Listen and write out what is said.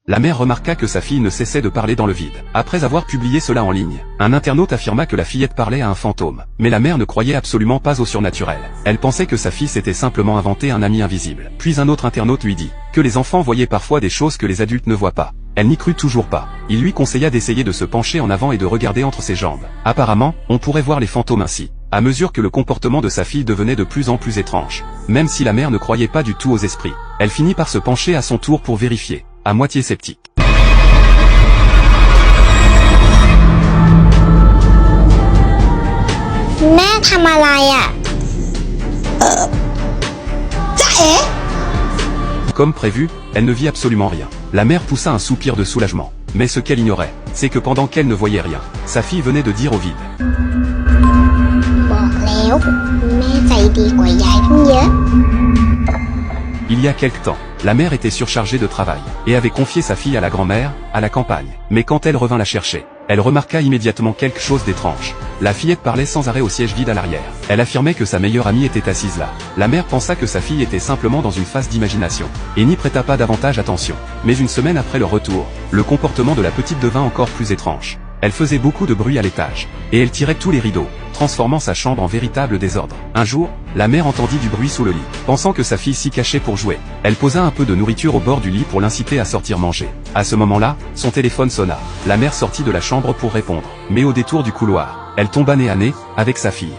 la mère remarqua que sa fille ne cessait de parler dans le vide. Après avoir publié cela en ligne, un internaute affirma que la fillette parlait à un fantôme. Mais la mère ne croyait absolument pas au surnaturel. Elle pensait que sa fille s'était simplement inventé un ami invisible. Puis un autre internaute lui dit que les enfants voyaient parfois des choses que les adultes ne voient pas. Elle n'y crut toujours pas. Il lui conseilla d'essayer de se pencher en avant et de regarder entre ses jambes. Apparemment, on pourrait voir les fantômes ainsi, à mesure que le comportement de sa fille devenait de plus en plus étrange. Même si la mère ne croyait pas du tout aux esprits, elle finit par se pencher à son tour pour vérifier, à moitié sceptique. แม่ทำอะไรอ่ะจ๊ะเอ๋ Comme prévu, elle ne vit absolument rien. La mère poussa un soupir de soulagement. Mais ce qu'elle ignorait, c'est que pendant qu'elle ne voyait rien, sa fille venait de dire au vide. บอกแล้วแม่ใจดีกว่ายายตั้งเยอะ Il y a quelque temps, la mère était surchargée de travail, et avait confié sa fille à la grand-mère, à la campagne. Mais quand elle revint la chercher, elle remarqua immédiatement quelque chose d'étrange. La fillette parlait sans arrêt au siège vide à l'arrière. Elle affirmait que sa meilleure amie était assise là. La mère pensa que sa fille était simplement dans une phase d'imagination, et n'y prêta pas davantage attention. Mais une semaine après leur retour, le comportement de la petite devint encore plus étrange. Elle faisait beaucoup de bruit à l'étage, et elle tirait tous les rideaux, transformant sa chambre en véritable désordre. Un jour, la mère entendit du bruit sous le lit. Pensant que sa fille s'y cachait pour jouer, elle posa un peu de nourriture au bord du lit pour l'inciter à sortir manger. À ce moment-là, son téléphone sonna. La mère sortit de la chambre pour répondre. Mais au détour du couloir, elle tomba nez à nez avec sa fille.